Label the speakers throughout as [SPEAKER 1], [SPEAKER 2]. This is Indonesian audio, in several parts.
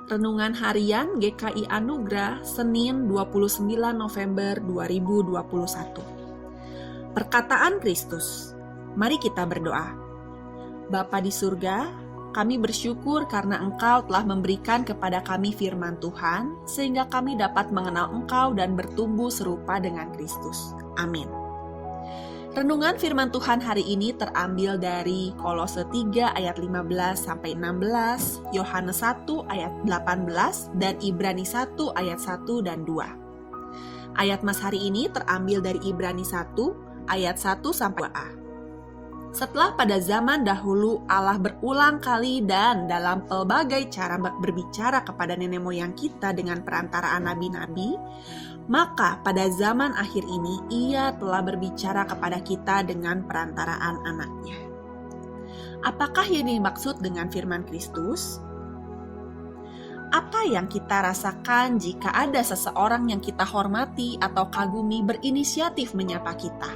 [SPEAKER 1] Renungan Harian GKI Anugerah Senin 29 November 2021. Perkataan Kristus. Mari kita berdoa. Bapa di surga, kami bersyukur karena Engkau telah memberikan kepada kami firman Tuhan, sehingga kami dapat mengenal Engkau dan bertumbuh serupa dengan Kristus. Amin. Renungan firman Tuhan hari ini terambil dari Kolose 3 ayat 15-16, Yohanes 1 ayat 18, dan Ibrani 1 ayat 1 dan 2. Ayat Mas hari ini terambil dari Ibrani 1 ayat 1-2a. Setelah pada zaman dahulu Allah berulang kali dan dalam pelbagai cara berbicara kepada nenek moyang kita dengan perantaraan nabi-nabi, maka pada zaman akhir ini Ia telah berbicara kepada kita dengan perantaraan anaknya. Apakah yang dimaksud dengan firman Kristus? Apa yang kita rasakan jika ada seseorang yang kita hormati atau kagumi berinisiatif menyapa kita?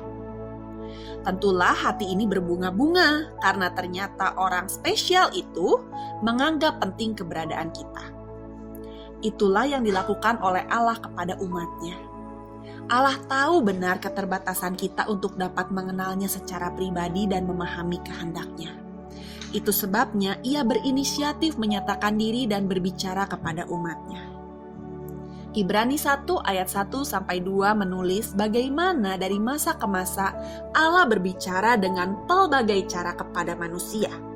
[SPEAKER 1] Tentulah hati ini berbunga-bunga karena ternyata orang spesial itu menganggap penting keberadaan kita. Itulah yang dilakukan oleh Allah kepada umatnya. Allah tahu benar keterbatasan kita untuk dapat mengenalnya secara pribadi dan memahami kehendaknya. Itu sebabnya Ia berinisiatif menyatakan diri dan berbicara kepada umatnya. Ibrani 1 ayat 1-2 menulis bagaimana dari masa ke masa Allah berbicara dengan pelbagai cara kepada manusia.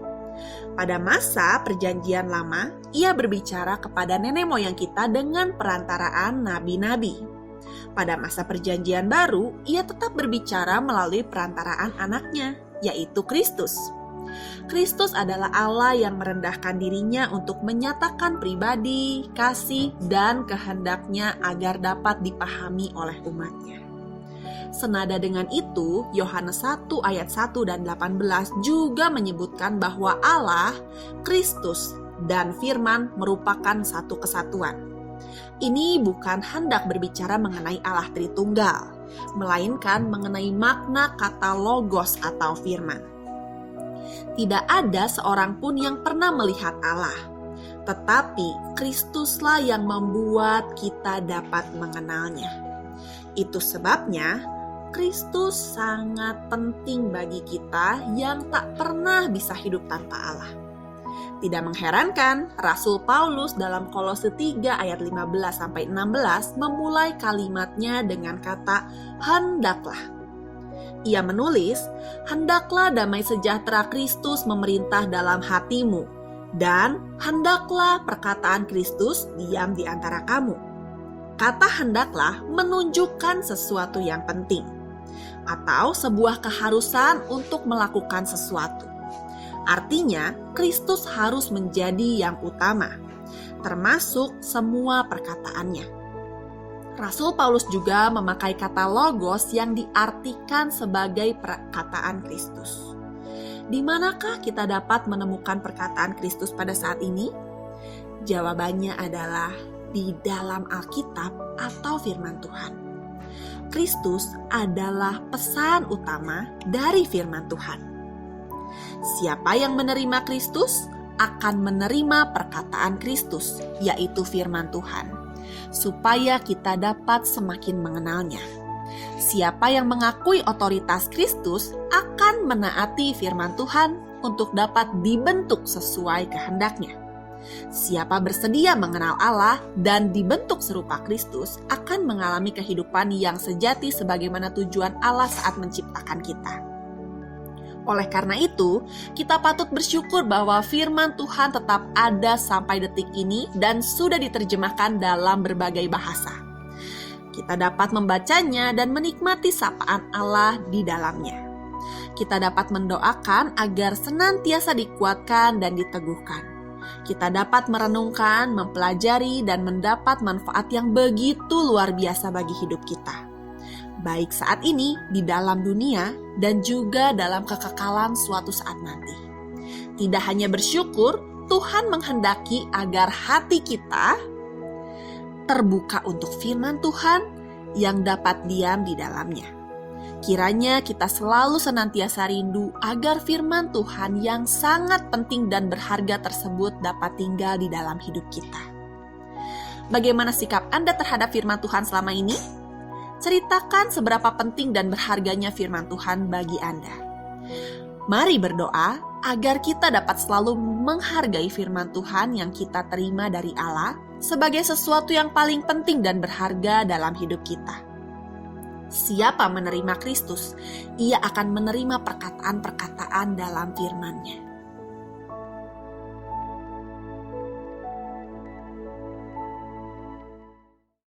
[SPEAKER 1] Pada masa perjanjian lama, Ia berbicara kepada nenek moyang kita dengan perantaraan nabi-nabi. Pada masa perjanjian baru, Ia tetap berbicara melalui perantaraan anaknya, yaitu Kristus. Kristus adalah Allah yang merendahkan dirinya untuk menyatakan pribadi, kasih, dan kehendaknya agar dapat dipahami oleh umatnya. Senada dengan itu, Yohanes 1 ayat 1 dan 18 juga menyebutkan bahwa Allah, Kristus, dan Firman merupakan satu kesatuan. Ini bukan hendak berbicara mengenai Allah Tritunggal, melainkan mengenai makna kata logos atau firman. Tidak ada seorang pun yang pernah melihat Allah, tetapi Kristuslah yang membuat kita dapat mengenalnya. Itu sebabnya Kristus sangat penting bagi kita yang tak pernah bisa hidup tanpa Allah. Tidak mengherankan, Rasul Paulus dalam Kolose 3 ayat 15-16 memulai kalimatnya dengan kata hendaklah. Ia menulis, hendaklah damai sejahtera Kristus memerintah dalam hatimu, dan hendaklah perkataan Kristus diam di antara kamu. Kata hendaklah menunjukkan sesuatu yang penting, atau sebuah keharusan untuk melakukan sesuatu. Artinya, Kristus harus menjadi yang utama, termasuk semua perkataannya. Rasul Paulus juga memakai kata logos yang diartikan sebagai perkataan Kristus. Di manakah kita dapat menemukan perkataan Kristus pada saat ini? Jawabannya adalah di dalam Alkitab atau firman Tuhan. Kristus adalah pesan utama dari firman Tuhan. Siapa yang menerima Kristus akan menerima perkataan Kristus, yaitu firman Tuhan, supaya kita dapat semakin mengenalnya. Siapa yang mengakui otoritas Kristus akan menaati firman Tuhan untuk dapat dibentuk sesuai kehendaknya. Siapa bersedia mengenal Allah dan dibentuk serupa Kristus akan mengalami kehidupan yang sejati sebagaimana tujuan Allah saat menciptakan kita. Oleh karena itu, kita patut bersyukur bahwa firman Tuhan tetap ada sampai detik ini dan sudah diterjemahkan dalam berbagai bahasa. Kita dapat membacanya dan menikmati sapaan Allah di dalamnya. Kita dapat mendoakan agar senantiasa dikuatkan dan diteguhkan. Kita dapat merenungkan, mempelajari, dan mendapat manfaat yang begitu luar biasa bagi hidup kita. Baik saat ini di dalam dunia dan juga dalam kekekalan suatu saat nanti. Tidak hanya bersyukur, Tuhan menghendaki agar hati kita terbuka untuk firman Tuhan yang dapat diam di dalamnya. Kiranya kita selalu senantiasa rindu agar firman Tuhan yang sangat penting dan berharga tersebut dapat tinggal di dalam hidup kita. Bagaimana sikap Anda terhadap firman Tuhan selama ini? Ceritakan seberapa penting dan berharganya firman Tuhan bagi Anda. Mari berdoa agar kita dapat selalu menghargai firman Tuhan yang kita terima dari Allah sebagai sesuatu yang paling penting dan berharga dalam hidup kita. Siapa menerima Kristus, ia akan menerima perkataan-perkataan dalam firman-Nya.